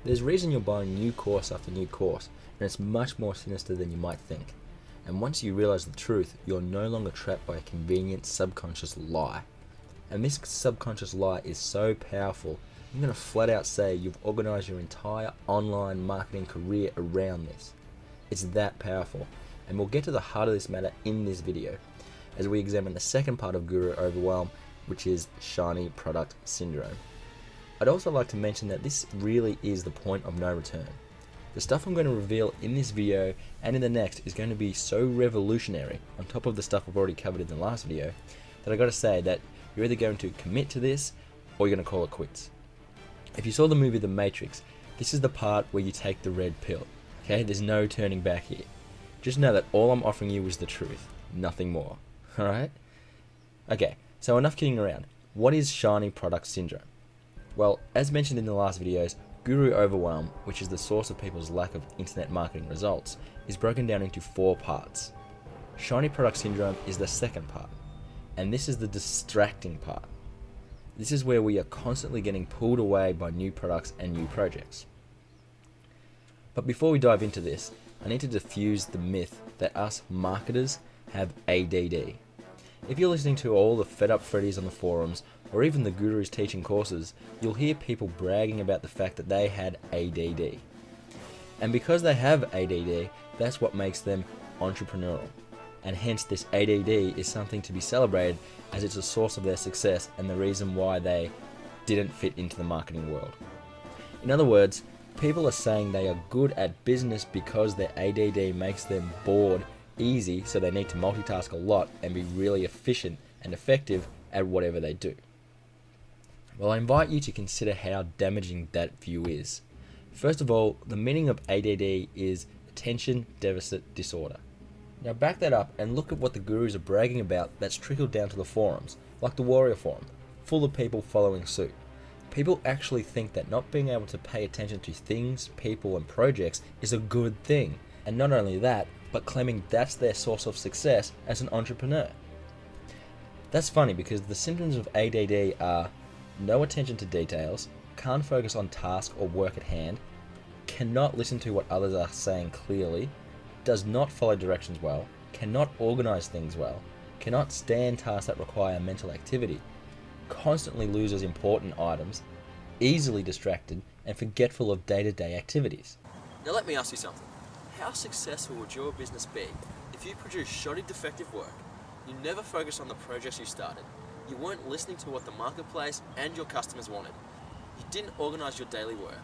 There's a reason you're buying new course after new course, and it's much more sinister than you might think. And once you realize the truth, you're no longer trapped by a convenient subconscious lie. And this subconscious lie is so powerful, I'm going to flat out say you've organized your entire online marketing career around this. It's that powerful, and we'll get to the heart of this matter in this video, as we examine the second part of Guru Overwhelm, which is shiny product syndrome. I'd also like to mention that this really is the point of no return. The stuff I'm going to reveal in this video and in the next is going to be so revolutionary, on top of the stuff I've already covered in the last video, that I gotta say that you're either going to commit to this or you're going to call it quits. If you saw the movie The Matrix, this is the part where you take the red pill. Okay, there's no turning back here. Just know that all I'm offering you is the truth, nothing more. Alright? Okay, so enough kidding around. What is shiny product syndrome? Well, as mentioned in the last videos, GuruOverwhelm, which is the source of people's lack of internet marketing results, is broken down into 4 parts. Shiny product syndrome is the second part, and this is the distracting part. This is where we are constantly getting pulled away by new products and new projects. But before we dive into this, I need to diffuse the myth that us marketers have ADD. If you're listening to all the fed up Freddies on the forums, or even the gurus teaching courses, you'll hear people bragging about the fact that they had ADD. And because they have ADD, that's what makes them entrepreneurial. And hence this ADD is something to be celebrated, as it's a source of their success and the reason why they didn't fit into the marketing world. In other words, people are saying they are good at business because their ADD makes them bored easy, so they need to multitask a lot and be really efficient and effective at whatever they do. Well, I invite you to consider how damaging that view is. First of all, the meaning of ADD is attention deficit disorder. Now back that up and look at what the gurus are bragging about that's trickled down to the forums, like the Warrior Forum, full of people following suit. People actually think that not being able to pay attention to things, people and projects is a good thing, and not only that, but claiming that's their source of success as an entrepreneur. That's funny because the symptoms of ADD are no attention to details, can't focus on task or work at hand, cannot listen to what others are saying clearly, does not follow directions well, cannot organize things well, cannot stand tasks that require mental activity, constantly loses important items, easily distracted, and forgetful of day-to-day activities. Now let me ask you something. How successful would your business be if you produced shoddy defective work, you never focused on the projects you started, you weren't listening to what the marketplace and your customers wanted, you didn't organize your daily work,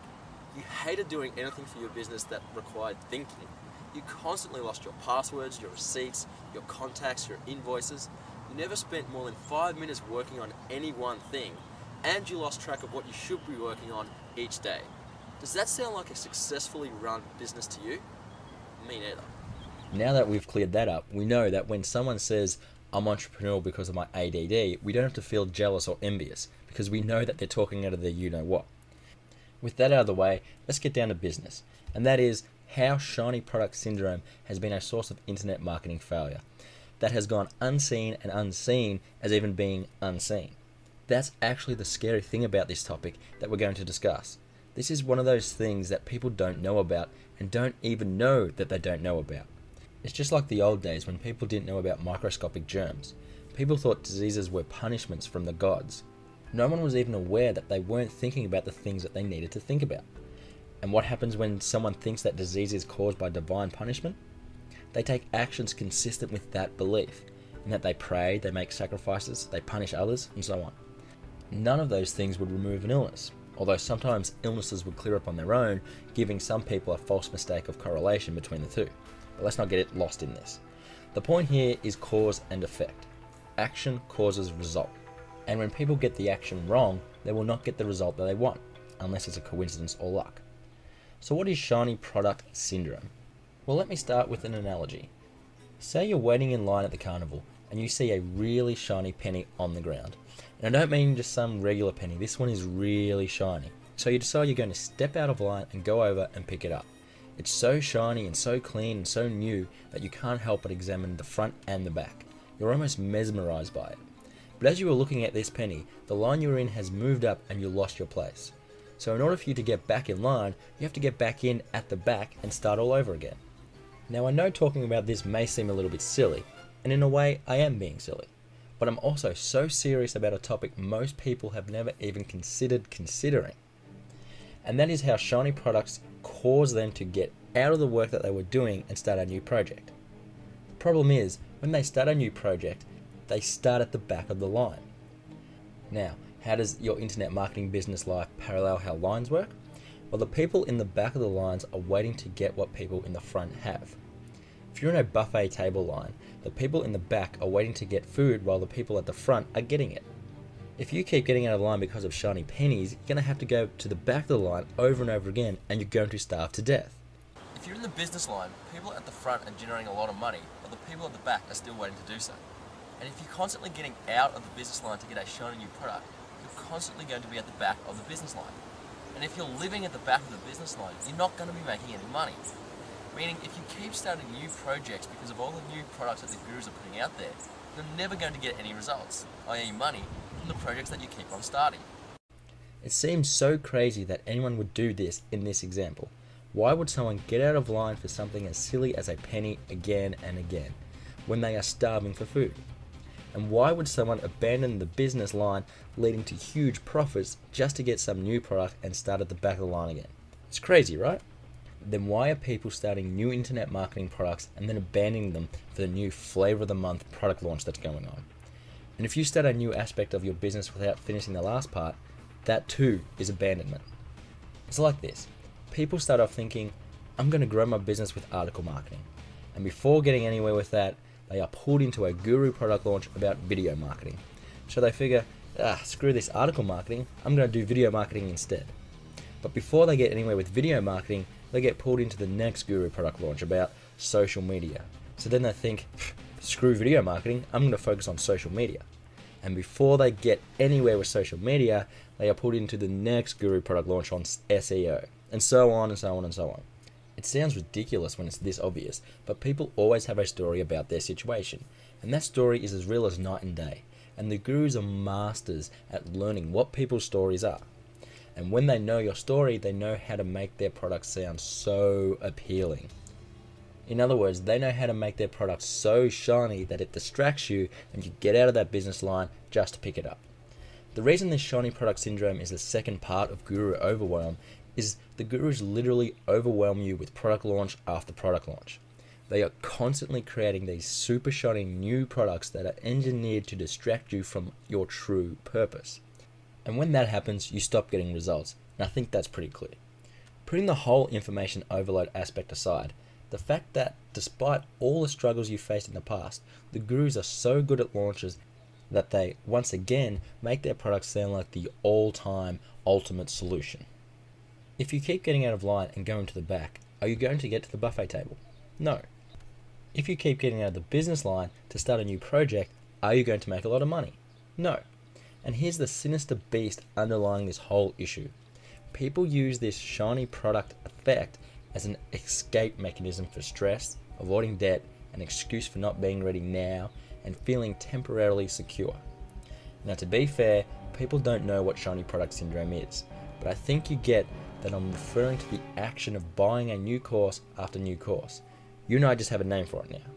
you hated doing anything for your business that required thinking, you constantly lost your passwords, your receipts, your contacts, your invoices, you never spent more than 5 minutes working on any one thing, and you lost track of what you should be working on each day. Does that sound like a successfully run business to you? Me neither. Now that we've cleared that up, we know that when someone says, I'm entrepreneurial because of my ADD, we don't have to feel jealous or envious, because we know that they're talking out of their you-know-what. With that out of the way, let's get down to business, and that is how shiny product syndrome has been a source of internet marketing failure that has gone unseen and unseen as even being unseen. That's actually the scary thing about this topic that we're going to discuss. This is one of those things that people don't know about and don't even know that they don't know about. It's just like the old days when people didn't know about microscopic germs. People thought diseases were punishments from the gods. No one was even aware that they weren't thinking about the things that they needed to think about. And what happens when someone thinks that disease is caused by divine punishment? They take actions consistent with that belief, in that they pray, they make sacrifices, they punish others, and so on. None of those things would remove an illness, although sometimes illnesses would clear up on their own, giving some people a false mistake of correlation between the two. But let's not get it lost in this. The point here is cause and effect. Action causes result. And when people get the action wrong, they will not get the result that they want, unless it's a coincidence or luck. So what is shiny product syndrome? Well, let me start with an analogy. Say you're waiting in line at the carnival and you see a really shiny penny on the ground. And I don't mean just some regular penny, this one is really shiny. So you decide you're going to step out of line and go over and pick it up. It's so shiny and so clean and so new that you can't help but examine the front and the back. You're almost mesmerized by it. But as you were looking at this penny, the line you were in has moved up and you lost your place. So in order for you to get back in line, you have to get back in at the back and start all over again. Now I know talking about this may seem a little bit silly, and in a way I am being silly, but I'm also so serious about a topic most people have never even considered considering. And that is how shiny products cause them to get out of the work that they were doing and start a new project. The problem is, when they start a new project, they start at the back of the line. Now, how does your internet marketing business life parallel how lines work? Well, the people in the back of the lines are waiting to get what people in the front have. If you're in a buffet table line, the people in the back are waiting to get food while the people at the front are getting it. If you keep getting out of line because of shiny pennies, you're going to have to go to the back of the line over and over again, and you're going to starve to death. If you're in the business line, people at the front are generating a lot of money, but the people at the back are still waiting to do so. And if you're constantly getting out of the business line to get a shiny new product, you're constantly going to be at the back of the business line. And if you're living at the back of the business line, you're not going to be making any money. Meaning, if you keep starting new projects because of all the new products that the gurus are putting out there, you're never going to get any results, i.e. money, from the projects that you keep on starting. It seems so crazy that anyone would do this in this example. Why would someone get out of line for something as silly as a penny again and again, when they are starving for food? And why would someone abandon the business line leading to huge profits just to get some new product and start at the back of the line again? It's crazy, right? Then why are people starting new internet marketing products and then abandoning them for the new flavor of the month product launch that's going on? And if you start a new aspect of your business without finishing the last part, that too is abandonment. It's like this. People start off thinking, I'm going to grow my business with article marketing. And before getting anywhere with that, they are pulled into a guru product launch about video marketing. So they figure, screw this article marketing, I'm going to do video marketing instead. But before they get anywhere with video marketing, they get pulled into the next guru product launch about social media. So then they think, screw video marketing, I'm going to focus on social media. And before they get anywhere with social media, they are pulled into the next guru product launch on SEO, and so on and so on and so on. It sounds ridiculous when it's this obvious, but people always have a story about their situation, and that story is as real as night and day, and the gurus are masters at learning what people's stories are. And when they know your story, they know how to make their product sound so appealing. In other words, they know how to make their product so shiny that it distracts you and you get out of that business line just to pick it up. The reason this shiny product syndrome is the second part of Guru Overwhelm is the gurus literally overwhelm you with product launch after product launch. They are constantly creating these super shiny new products that are engineered to distract you from your true purpose. And when that happens, you stop getting results. And I think that's pretty clear. Putting the whole information overload aspect aside, the fact that despite all the struggles you faced in the past, the gurus are so good at launches that they, once again, make their products sound like the all-time ultimate solution. If you keep getting out of line and going to the back, are you going to get to the buffet table? No. If you keep getting out of the business line to start a new project, are you going to make a lot of money? No. And here's the sinister beast underlying this whole issue. People use this shiny product effect as an escape mechanism for stress, avoiding debt, an excuse for not being ready now, and feeling temporarily secure. Now, to be fair, people don't know what shiny product syndrome is, but I think you get that I'm referring to the action of buying a new course after new course. You and I just have a name for it now.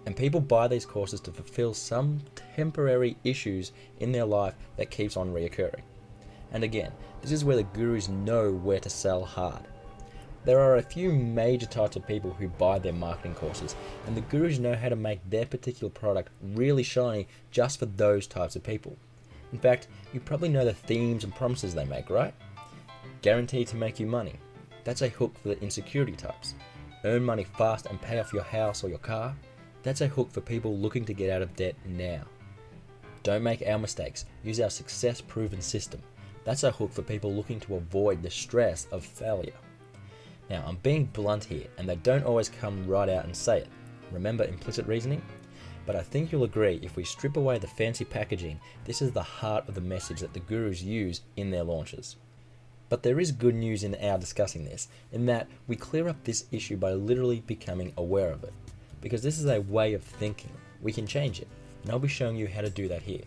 And people buy these courses to fulfill some temporary issues in their life that keeps on reoccurring. And again, this is where the gurus know where to sell hard. There are a few major types of people who buy their marketing courses, and the gurus know how to make their particular product really shiny just for those types of people. In fact, you probably know the themes and promises they make, right? Guaranteed to make you money. That's a hook for the insecurity types. Earn money fast and pay off your house or your car. That's a hook for people looking to get out of debt now. Don't make our mistakes. Use our success-proven system. That's a hook for people looking to avoid the stress of failure. Now, I'm being blunt here, and they don't always come right out and say it. Remember implicit reasoning? But I think you'll agree, if we strip away the fancy packaging, this is the heart of the message that the gurus use in their launches. But there is good news in our discussing this, in that we clear up this issue by literally becoming aware of it. Because this is a way of thinking. We can change it, and I'll be showing you how to do that here.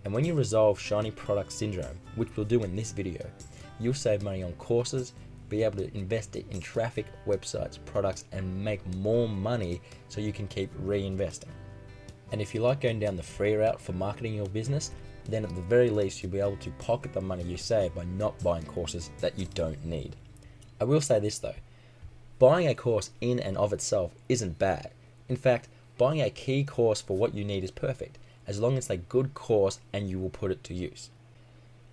And when you resolve shiny product syndrome, which we'll do in this video, you'll save money on courses, be able to invest it in traffic, websites, products, and make more money so you can keep reinvesting. And if you like going down the free route for marketing your business, then at the very least you'll be able to pocket the money you save by not buying courses that you don't need. I will say this though, buying a course in and of itself isn't bad. In fact, buying a key course for what you need is perfect, as long as it's a good course and you will put it to use.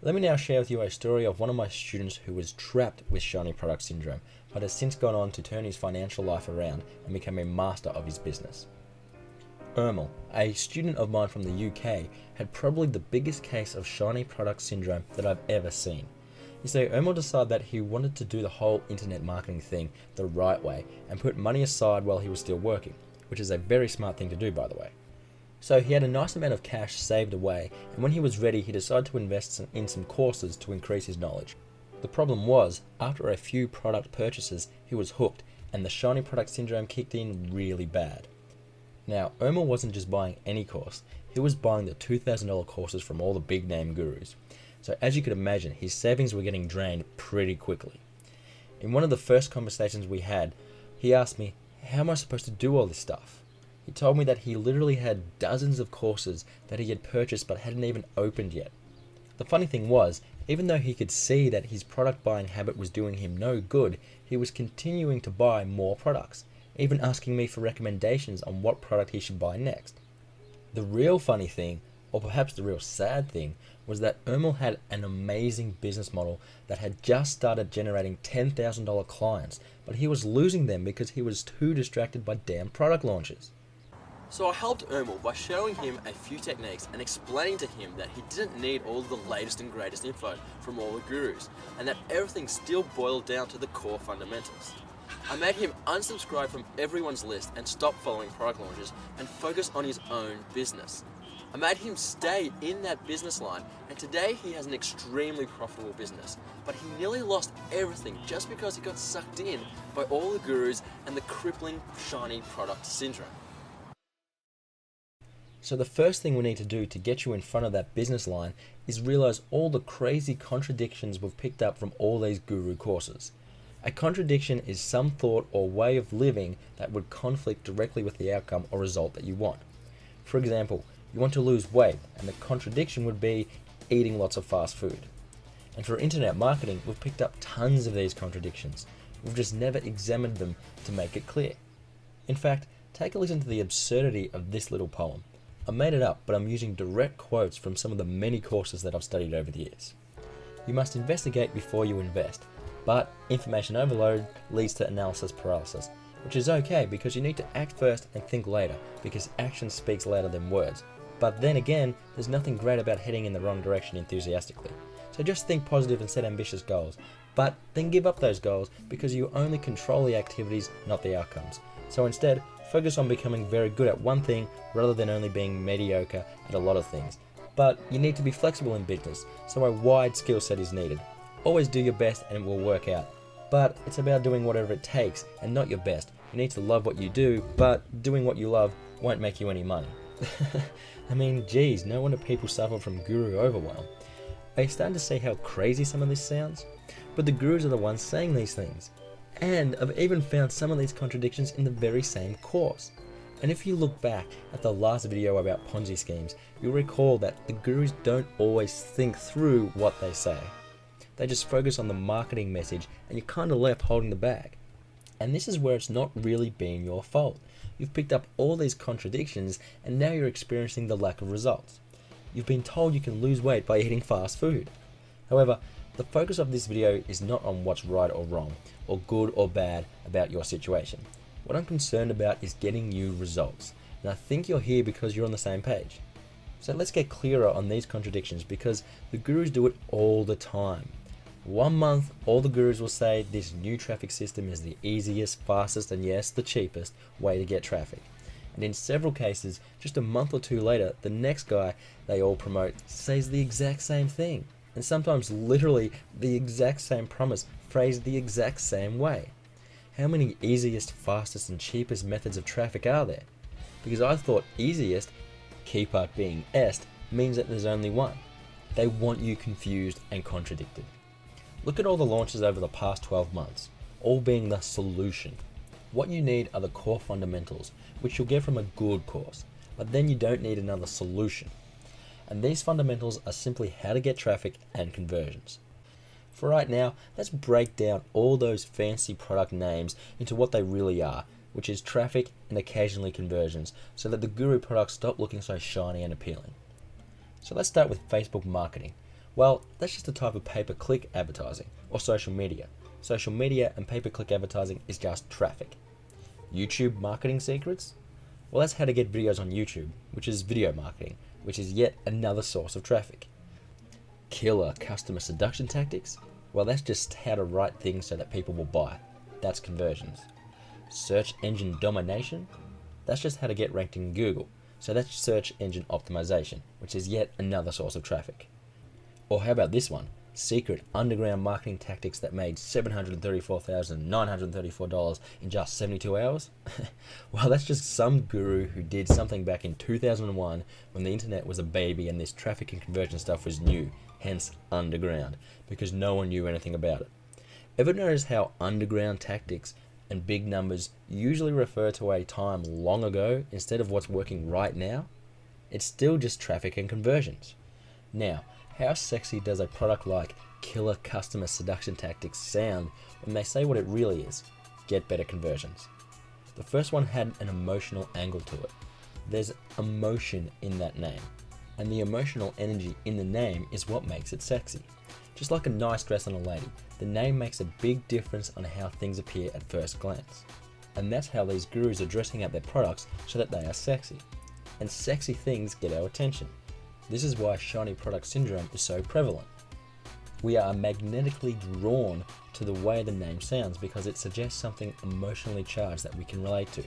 Let me now share with you a story of one of my students who was trapped with shiny product syndrome, but has since gone on to turn his financial life around and become a master of his business. Ermel, a student of mine from the UK, had probably the biggest case of shiny product syndrome that I've ever seen. You see, Ermel decided that he wanted to do the whole internet marketing thing the right way and put money aside while he was still working, which is a very smart thing to do, by the way. So he had a nice amount of cash saved away, and when he was ready he decided to invest in some courses to increase his knowledge. The problem was, after a few product purchases he was hooked, and the shiny product syndrome kicked in really bad. Now, Ermel wasn't just buying any course, he was buying the $2,000 courses from all the big name gurus. So as you could imagine, his savings were getting drained pretty quickly. In one of the first conversations we had, he asked me, how am I supposed to do all this stuff? He told me that he literally had dozens of courses that he had purchased but hadn't even opened yet. The funny thing was, even though he could see that his product buying habit was doing him no good, he was continuing to buy more products, even asking me for recommendations on what product he should buy next. The real funny thing, or perhaps the real sad thing, was that Ermel had an amazing business model that had just started generating $10,000 clients, but he was losing them because he was too distracted by damn product launches. So I helped Ermel by showing him a few techniques and explaining to him that he didn't need all the latest and greatest info from all the gurus, and that everything still boiled down to the core fundamentals. I made him unsubscribe from everyone's list and stop following product launches and focus on his own business. I made him stay in that business line, and today he has an extremely profitable business, but he nearly lost everything just because he got sucked in by all the gurus and the crippling shiny product syndrome. So the first thing we need to do to get you in front of that business line is realize all the crazy contradictions we've picked up from all these guru courses. A contradiction is some thought or way of living that would conflict directly with the outcome or result that you want. For example, you want to lose weight, and the contradiction would be eating lots of fast food. And for internet marketing, we've picked up tons of these contradictions. We've just never examined them to make it clear. In fact, take a listen to the absurdity of this little poem. I made it up, but I'm using direct quotes from some of the many courses that I've studied over the years. You must investigate before you invest, but information overload leads to analysis paralysis, which is okay because you need to act first and think later, because action speaks louder than words. But then again, there's nothing great about heading in the wrong direction enthusiastically. So just think positive and set ambitious goals, but then give up those goals because you only control the activities, not the outcomes. So instead, focus on becoming very good at one thing rather than only being mediocre at a lot of things. But you need to be flexible in business, so a wide skill set is needed. Always do your best and it will work out. But it's about doing whatever it takes and not your best. You need to love what you do, but doing what you love won't make you any money. I mean, geez, no wonder people suffer from guru overwhelm. Are you starting to see how crazy some of this sounds? But the gurus are the ones saying these things. And I've even found some of these contradictions in the very same course. And if you look back at the last video about Ponzi schemes, you'll recall that the gurus don't always think through what they say. They just focus on the marketing message and you're kind of left holding the bag. And this is where it's not really being your fault. You've picked up all these contradictions and now you're experiencing the lack of results. You've been told you can lose weight by eating fast food. However, the focus of this video is not on what's right or wrong, or good or bad about your situation. What I'm concerned about is getting you results. And I think you're here because you're on the same page. So let's get clearer on these contradictions because the gurus do it all the time. 1 month, all the gurus will say this new traffic system is the easiest, fastest, and yes, the cheapest way to get traffic. And in several cases, just a month or two later, the next guy they all promote says the exact same thing. And sometimes literally the exact same promise, phrased the exact same way. How many easiest, fastest, and cheapest methods of traffic are there? Because I thought easiest, key part being est, means that there's only one. They want you confused and contradicted. Look at all the launches over the past 12 months, all being the solution. What you need are the core fundamentals, which you'll get from a good course, but then you don't need another solution. And these fundamentals are simply how to get traffic and conversions. For right now, let's break down all those fancy product names into what they really are, which is traffic and occasionally conversions, so that the Guru products stop looking so shiny and appealing. So let's start with Facebook marketing. Well, that's just a type of pay-per-click advertising, or social media. Social media and pay-per-click advertising is just traffic. YouTube marketing secrets? Well, that's how to get videos on YouTube, which is video marketing, which is yet another source of traffic. Killer customer seduction tactics? Well, that's just how to write things so that people will buy. That's conversions. Search engine domination? That's just how to get ranked in Google. So that's search engine optimization, which is yet another source of traffic. Or how about this one? Secret underground marketing tactics that made $734,934 in just 72 hours? Well, that's just some guru who did something back in 2001 when the internet was a baby and this traffic and conversion stuff was new, hence underground, because no one knew anything about it. Ever notice how underground tactics and big numbers usually refer to a time long ago instead of what's working right now? It's still just traffic and conversions. Now, how sexy does a product like killer customer seduction tactics sound when they say what it really is? Get better conversions. The first one had an emotional angle to it. There's emotion in that name, and the emotional energy in the name is what makes it sexy. Just like a nice dress on a lady, the name makes a big difference on how things appear at first glance. And that's how these gurus are dressing up their products so that they are sexy. And sexy things get our attention. This is why shiny product syndrome is so prevalent. We are magnetically drawn to the way the name sounds because it suggests something emotionally charged that we can relate to.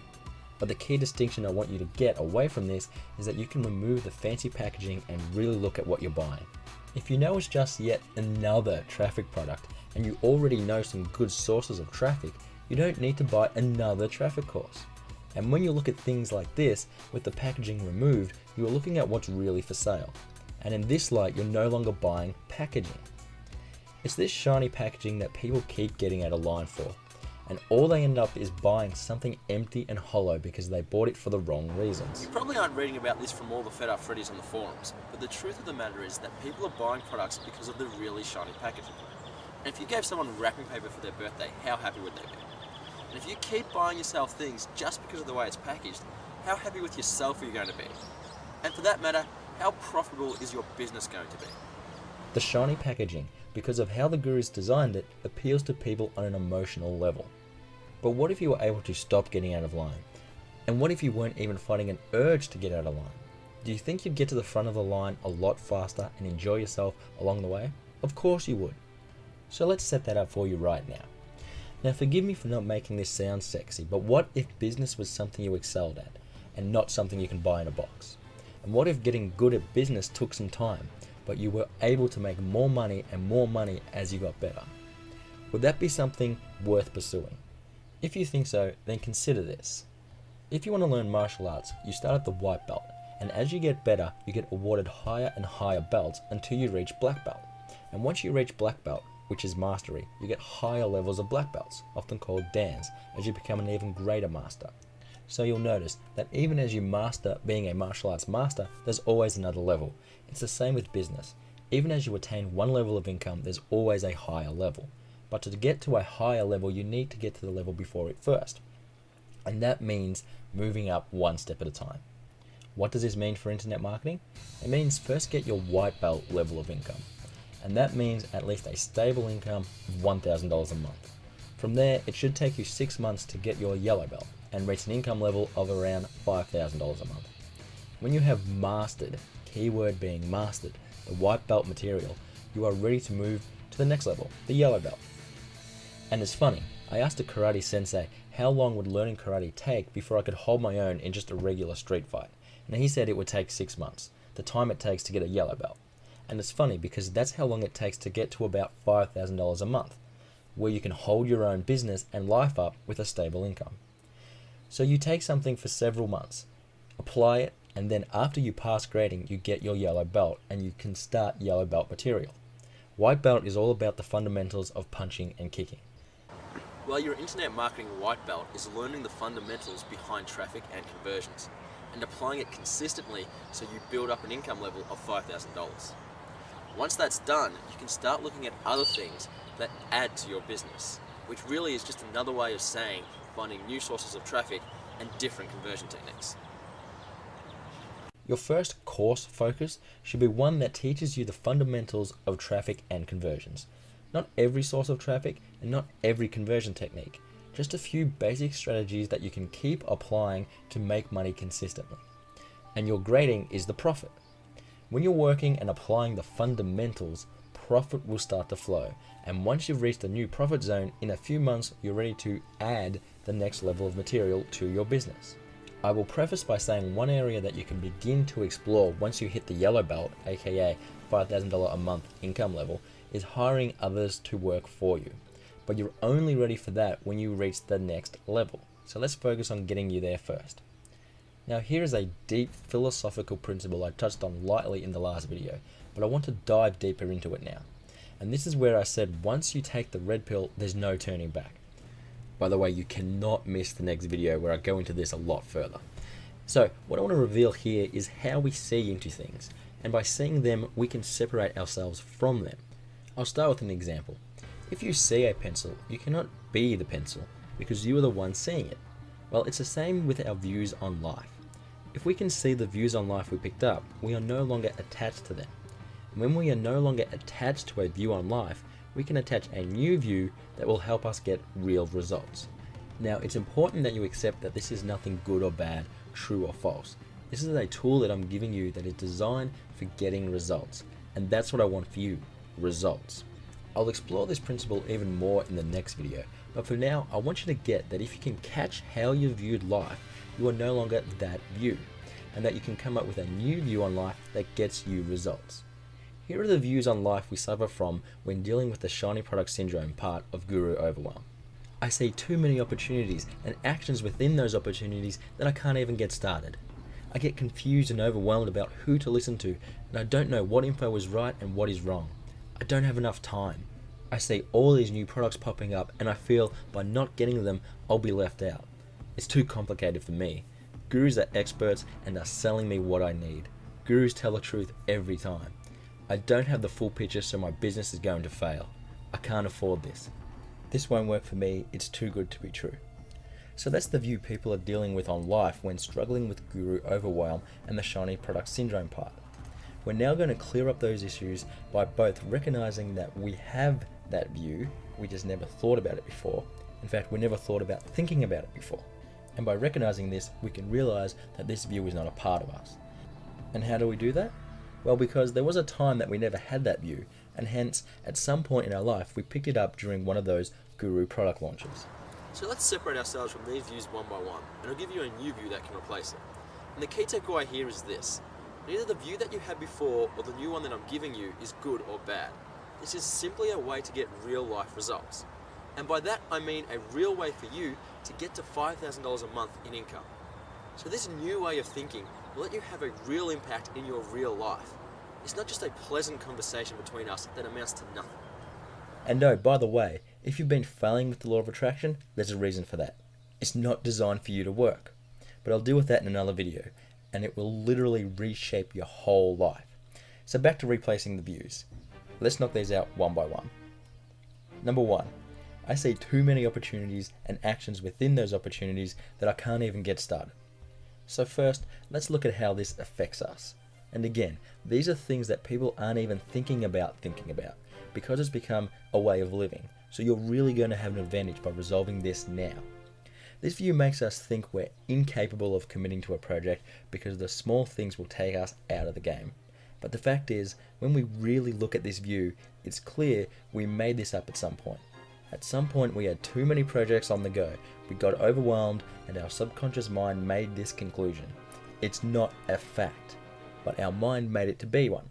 But the key distinction I want you to get away from this is that you can remove the fancy packaging and really look at what you're buying. If you know it's just yet another traffic product and you already know some good sources of traffic, you don't need to buy another traffic course. And when you look at things like this, with the packaging removed, you are looking at what's really for sale. And in this light, you're no longer buying packaging. It's this shiny packaging that people keep getting out of line for. And all they end up is buying something empty and hollow because they bought it for the wrong reasons. You probably aren't reading about this from all the fed up Freddies on the forums, but the truth of the matter is that people are buying products because of the really shiny packaging. And if you gave someone wrapping paper for their birthday, how happy would they be? And if you keep buying yourself things just because of the way it's packaged, how happy with yourself are you going to be? And for that matter, how profitable is your business going to be? The shiny packaging, because of how the gurus designed it, appeals to people on an emotional level. But what if you were able to stop getting out of line? And what if you weren't even fighting an urge to get out of line? Do you think you'd get to the front of the line a lot faster and enjoy yourself along the way? Of course you would. So let's set that up for you right now. Now forgive me for not making this sound sexy, but what if business was something you excelled at and not something you can buy in a box? And what if getting good at business took some time, but you were able to make more money and more money as you got better? Would that be something worth pursuing? If you think so, then consider this. If you want to learn martial arts, you start at the white belt, and as you get better, you get awarded higher and higher belts until you reach black belt. And once you reach black belt, which is mastery, you get higher levels of black belts, often called dans, as you become an even greater master. So you'll notice that even as you master being a martial arts master, there's always another level. It's the same with business. Even as you attain one level of income, there's always a higher level. But to get to a higher level, you need to get to the level before it first. And that means moving up one step at a time. What does this mean for internet marketing? It means first get your white belt level of income. And that means at least a stable income of $1,000 a month. From there, it should take you 6 months to get your yellow belt and reach an income level of around $5,000 a month. When you have mastered, keyword being mastered, the white belt material, you are ready to move to the next level, the yellow belt. And it's funny, I asked a karate sensei how long would learning karate take before I could hold my own in just a regular street fight. And he said it would take 6 months, the time it takes to get a yellow belt. And it's funny because that's how long it takes to get to about $5,000 a month, where you can hold your own business and life up with a stable income. So you take something for several months, apply it, and then after you pass grading, you get your yellow belt and you can start yellow belt material. White belt is all about the fundamentals of punching and kicking. While your internet marketing white belt is learning the fundamentals behind traffic and conversions and applying it consistently so you build up an income level of $5,000. Once that's done, you can start looking at other things that add to your business, which really is just another way of saying finding new sources of traffic and different conversion techniques. Your first course focus should be one that teaches you the fundamentals of traffic and conversions. Not every source of traffic and not every conversion technique, just a few basic strategies that you can keep applying to make money consistently. And your grading is the profit. When you're working and applying the fundamentals, profit will start to flow. And once you've reached a new profit zone, in a few months, you're ready to add the next level of material to your business. I will preface by saying one area that you can begin to explore once you hit the yellow belt, aka $5,000 a month income level, is hiring others to work for you. But you're only ready for that when you reach the next level. So let's focus on getting you there first. Now here is a deep philosophical principle I touched on lightly in the last video, but I want to dive deeper into it now. And this is where I said once you take the red pill, there's no turning back. By the way, you cannot miss the next video where I go into this a lot further. So what I want to reveal here is how we see into things, and by seeing them, we can separate ourselves from them. I'll start with an example. If you see a pencil, you cannot be the pencil because you are the one seeing it. Well, it's the same with our views on life. If we can see the views on life we picked up, we are no longer attached to them. And when we are no longer attached to a view on life, we can attach a new view that will help us get real results. Now, it's important that you accept that this is nothing good or bad, true or false. This is a tool that I'm giving you that is designed for getting results. And that's what I want for you, results. I'll explore this principle even more in the next video, but for now, I want you to get that if you can catch how you viewed life, you are no longer that view, and that you can come up with a new view on life that gets you results. Here are the views on life we suffer from when dealing with the shiny product syndrome part of GuruOverwhelm. I see too many opportunities and actions within those opportunities that I can't even get started. I get confused and overwhelmed about who to listen to, and I don't know what info is right and what is wrong. I don't have enough time. I see all these new products popping up and I feel by not getting them, I'll be left out. It's too complicated for me. Gurus are experts and are selling me what I need. Gurus tell the truth every time. I don't have the full picture, so my business is going to fail. I can't afford this. This won't work for me, it's too good to be true. So that's the view people are dealing with on life when struggling with GuruOverwhelm and the shiny product syndrome part. We're now going to clear up those issues by both recognizing that we have that view, we just never thought about it before. In fact, we never thought about thinking about it before. And by recognizing this, we can realize that this view is not a part of us. And how do we do that? Well, because there was a time that we never had that view, and hence, at some point in our life, we picked it up during one of those Guru product launches. So let's separate ourselves from these views one by one, and I'll give you a new view that can replace it. And the key takeaway here is this. Neither the view that you had before or the new one that I'm giving you is good or bad. This is simply a way to get real life results. And by that I mean a real way for you to get to $5,000 a month in income. So this new way of thinking will let you have a real impact in your real life. It's not just a pleasant conversation between us that amounts to nothing. And no, by the way, if you've been failing with the law of attraction, there's a reason for that. It's not designed for you to work. But I'll deal with that in another video, and it will literally reshape your whole life. So back to replacing the views. Let's knock these out one by one. Number one, I see too many opportunities and actions within those opportunities that I can't even get started. So first, let's look at how this affects us. And again, these are things that people aren't even thinking about because it's become a way of living. So you're really going to have an advantage by resolving this now. This view makes us think we're incapable of committing to a project because the small things will take us out of the game. But the fact is, when we really look at this view, it's clear we made this up at some point. At some point we had too many projects on the go, we got overwhelmed, and our subconscious mind made this conclusion. It's not a fact, but our mind made it to be one.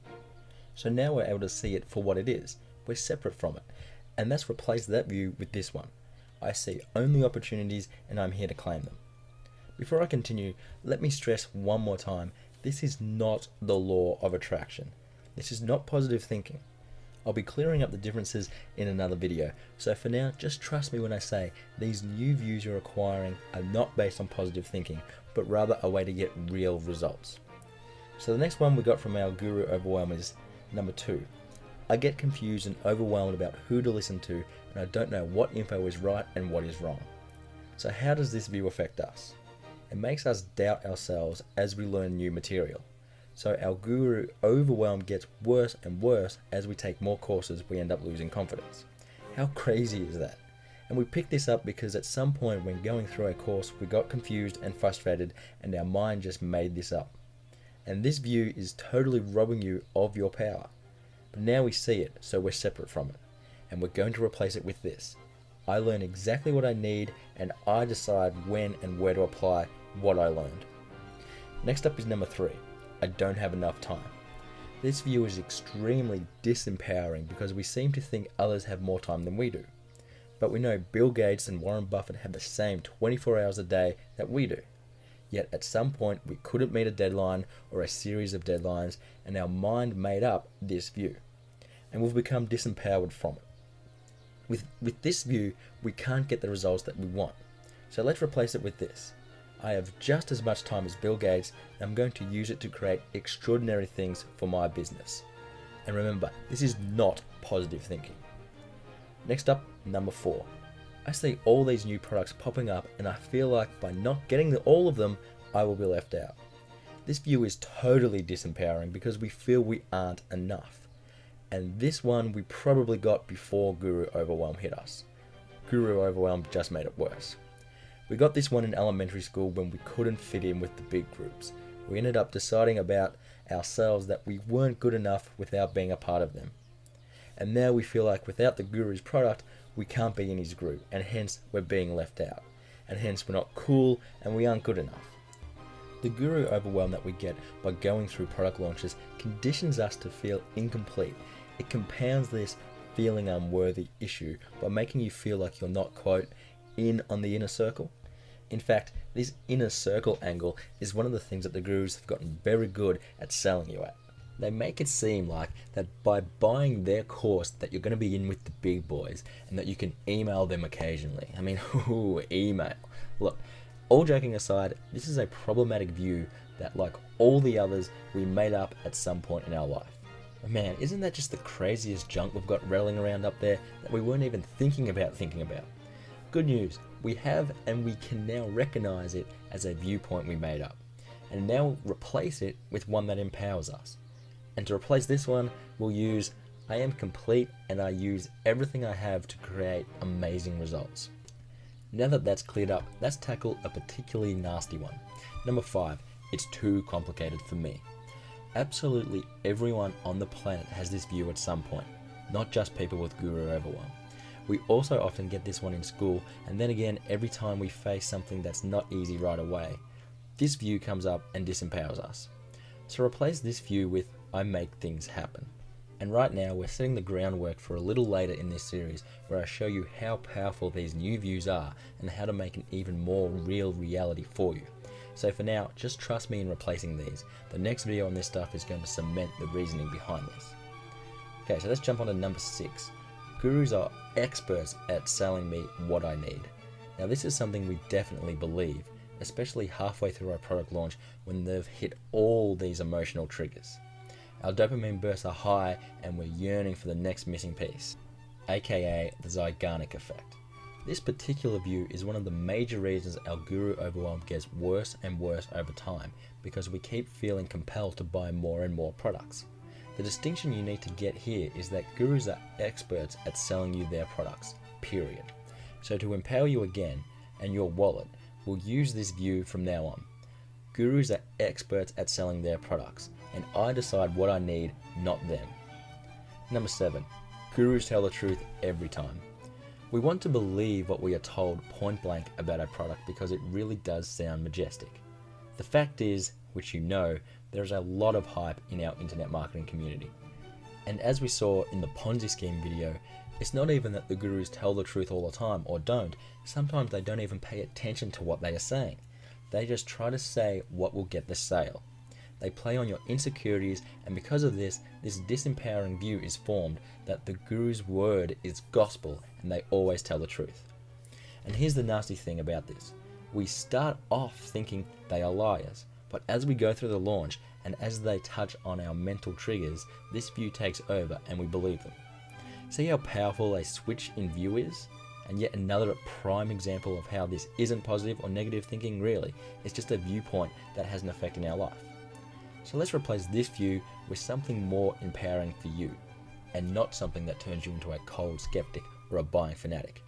So now we're able to see it for what it is. We're separate from it. And let's replace that view with this one. I see only opportunities and I'm here to claim them. Before I continue, let me stress one more time, this is not the law of attraction. This is not positive thinking. I'll be clearing up the differences in another video, so for now just trust me when I say these new views you're acquiring are not based on positive thinking, but rather a way to get real results. So the next one we got from our Guru Overwhelm is number 2. I get confused and overwhelmed about who to listen to, and I don't know what info is right and what is wrong. So how does this view affect us? It makes us doubt ourselves as we learn new material. So our Guru Overwhelm gets worse and worse as we take more courses, we end up losing confidence. How crazy is that? And we picked this up because at some point when going through a course, we got confused and frustrated and our mind just made this up. And this view is totally robbing you of your power. But now we see it, so we're separate from it. And we're going to replace it with this. I learn exactly what I need and I decide when and where to apply what I learned. Next up is number 3. I don't have enough time. This view is extremely disempowering because we seem to think others have more time than we do. But we know Bill Gates and Warren Buffett have the same 24 hours a day that we do. Yet at some point we couldn't meet a deadline or a series of deadlines and our mind made up this view. And we've become disempowered from it. With this view, we can't get the results that we want. So let's replace it with this. I have just as much time as Bill Gates and I'm going to use it to create extraordinary things for my business. And remember, this is not positive thinking. Next up, number 4. I see all these new products popping up and I feel like by not getting all of them, I will be left out. This view is totally disempowering because we feel we aren't enough. And this one we probably got before Guru Overwhelm hit us. Guru Overwhelm just made it worse. We got this one in elementary school when we couldn't fit in with the big groups. We ended up deciding about ourselves that we weren't good enough without being a part of them. And now we feel like without the Guru's product, we can't be in his group, and hence we're being left out. And hence we're not cool and we aren't good enough. The Guru Overwhelm that we get by going through product launches conditions us to feel incomplete. It compounds this feeling unworthy issue by making you feel like you're not, quote, in on the inner circle. In fact, this inner circle angle is one of the things that the gurus have gotten very good at selling you at. They make it seem like that by buying their course that you're going to be in with the big boys and that you can email them occasionally. I mean, email. Look, all joking aside, this is a problematic view that, like all the others, we made up at some point in our life. Man, isn't that just the craziest junk we've got rattling around up there that we weren't even thinking about? Good news, we have and we can now recognize it as a viewpoint we made up, and now replace it with one that empowers us. And to replace this one, we'll use I am complete and I use everything I have to create amazing results. Now that that's cleared up, let's tackle a particularly nasty one. Number 5, it's too complicated for me. Absolutely everyone on the planet has this view at some point, not just people with Guru Overwhelm. We also often get this one in school, and then again every time we face something that's not easy right away. This view comes up and disempowers us. So replace this view with I make things happen. And right now we're setting the groundwork for a little later in this series where I show you how powerful these new views are and how to make an even more real reality for you. So for now, just trust me in replacing these. The next video on this stuff is going to cement the reasoning behind this. Okay, so let's jump on to number 6. Gurus are experts at selling me what I need. Now this is something we definitely believe, especially halfway through our product launch when they've hit all these emotional triggers. Our dopamine bursts are high and we're yearning for the next missing piece, aka the Zeigarnik effect. This particular view is one of the major reasons our Guru Overwhelm gets worse and worse over time, because we keep feeling compelled to buy more and more products. The distinction you need to get here is that gurus are experts at selling you their products, period. So to empower you again, and your wallet, we'll use this view from now on. Gurus are experts at selling their products, and I decide what I need, not them. Number 7, gurus tell the truth every time. We want to believe what we are told point blank about a product because it really does sound majestic. The fact is, which you know, there is a lot of hype in our internet marketing community. And as we saw in the Ponzi scheme video, it's not even that the gurus tell the truth all the time or don't. Sometimes they don't even pay attention to what they are saying. They just try to say what will get the sale. They play on your insecurities, and because of this disempowering view is formed that the guru's word is gospel and they always tell the truth. And here's the nasty thing about this. We start off thinking they are liars, but as we go through the launch and as they touch on our mental triggers, this view takes over and we believe them. See how powerful a switch in view is? And yet another prime example of how this isn't positive or negative thinking really. It's just a viewpoint that has an effect in our life. So let's replace this view with something more empowering for you, and not something that turns you into a cold skeptic or a buying fanatic.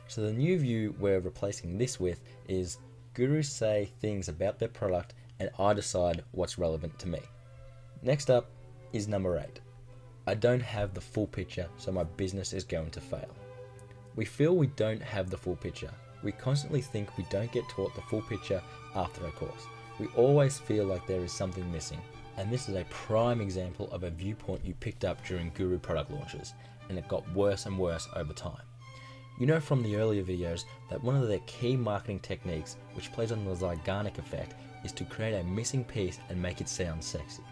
So the new view we're replacing this with is gurus say things about their product and I decide what's relevant to me. Next up is number 8. I don't have the full picture, so my business is going to fail. We feel we don't have the full picture. We constantly think we don't get taught the full picture after a course. We always feel like there is something missing. And this is a prime example of a viewpoint you picked up during Guru product launches, and it got worse and worse over time. You know from the earlier videos that one of their key marketing techniques, which plays on the Zeigarnik effect, is to create a missing piece and make it sound sexy.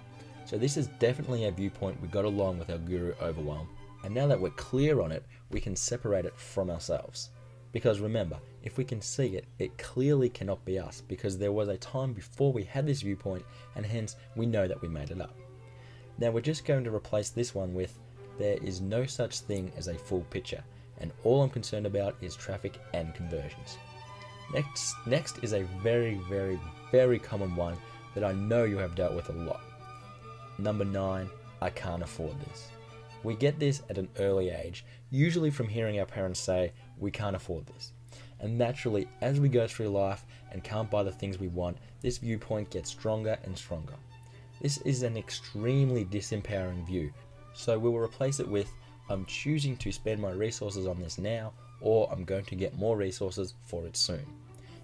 So this is definitely a viewpoint we got along with our GuruOverwhelm, and now that we're clear on it, we can separate it from ourselves. Because remember, if we can see it, it clearly cannot be us, because there was a time before we had this viewpoint, and hence we know that we made it up. Now we're just going to replace this one with, there is no such thing as a full picture, and all I'm concerned about is traffic and conversions. Next is a very, very, very common one that I know you have dealt with a lot. Number 9, I can't afford this. We get this at an early age, usually from hearing our parents say, we can't afford this. And naturally, as we go through life and can't buy the things we want, this viewpoint gets stronger and stronger. This is an extremely disempowering view, so we will replace it with, I'm choosing to spend my resources on this now, or I'm going to get more resources for it soon.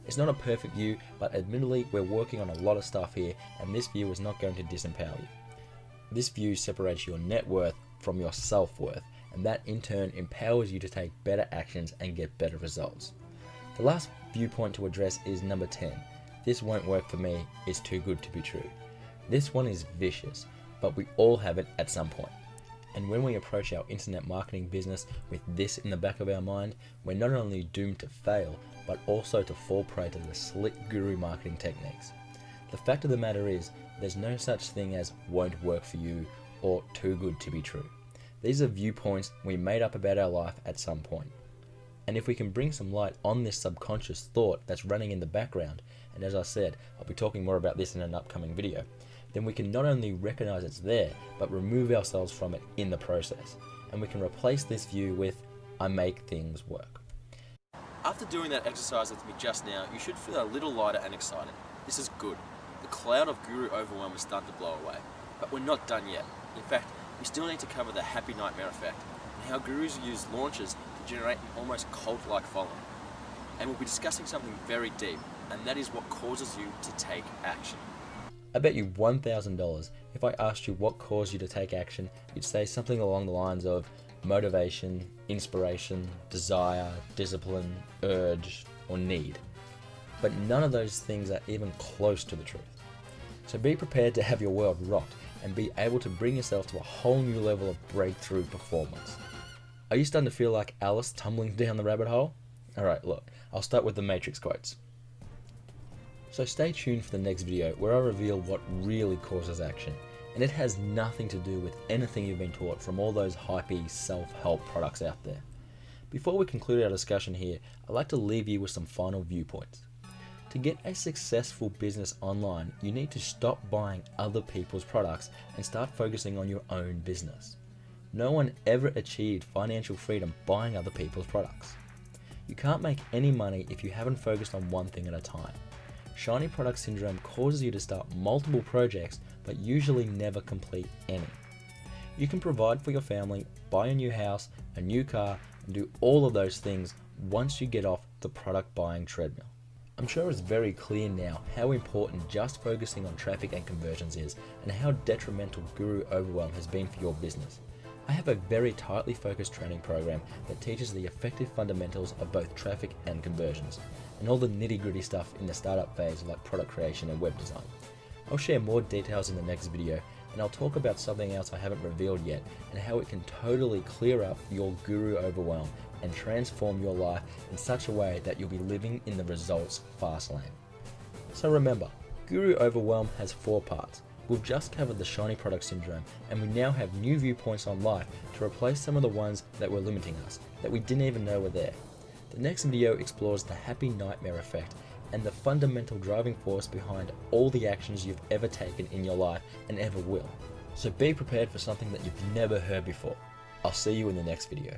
It's not a perfect view, but admittedly we're working on a lot of stuff here, and this view is not going to disempower you. This view separates your net worth from your self-worth, and that in turn empowers you to take better actions and get better results. The last viewpoint to address is number 10. This won't work for me, it's too good to be true. This one is vicious, but we all have it at some point. And when we approach our internet marketing business with this in the back of our mind, we're not only doomed to fail, but also to fall prey to the slick guru marketing techniques. The fact of the matter is, there's no such thing as won't work for you or too good to be true. These are viewpoints we made up about our life at some point. And if we can bring some light on this subconscious thought that's running in the background, and as I said, I'll be talking more about this in an upcoming video, then we can not only recognize it's there, but remove ourselves from it in the process. And we can replace this view with, I make things work. After doing that exercise with me just now, you should feel a little lighter and excited. This is good. The cloud of GuruOverwhelm is starting to blow away. But we're not done yet. In fact, we still need to cover the happy nightmare effect, and how gurus use launches to generate an almost cult-like following. And we'll be discussing something very deep, and that is what causes you to take action. I bet you $1,000 if I asked you what caused you to take action, you'd say something along the lines of motivation, inspiration, desire, discipline, urge, or need. But none of those things are even close to the truth. So be prepared to have your world rocked and be able to bring yourself to a whole new level of breakthrough performance. Are you starting to feel like Alice tumbling down the rabbit hole? Alright, look, I'll start with the Matrix quotes. So stay tuned for the next video where I reveal what really causes action, and it has nothing to do with anything you've been taught from all those hypey self-help products out there. Before we conclude our discussion here, I'd like to leave you with some final viewpoints. To get a successful business online, you need to stop buying other people's products and start focusing on your own business. No one ever achieved financial freedom buying other people's products. You can't make any money if you haven't focused on one thing at a time. Shiny product syndrome causes you to start multiple projects but usually never complete any. You can provide for your family, buy a new house, a new car, and do all of those things once you get off the product buying treadmill. I'm sure it's very clear now how important just focusing on traffic and conversions is, and how detrimental GuruOverwhelm has been for your business. I have a very tightly focused training program that teaches the effective fundamentals of both traffic and conversions, and all the nitty-gritty stuff in the startup phase like product creation and web design. I'll share more details in the next video, and I'll talk about something else I haven't revealed yet, and how it can totally clear up your guru overwhelm and transform your life in such a way that you'll be living in the results fast lane. So remember, Guru Overwhelm has 4 parts. We've just covered the shiny product syndrome, and we now have new viewpoints on life to replace some of the ones that were limiting us, that we didn't even know were there. The next video explores the happy nightmare effect and the fundamental driving force behind all the actions you've ever taken in your life and ever will. So be prepared for something that you've never heard before. I'll see you in the next video.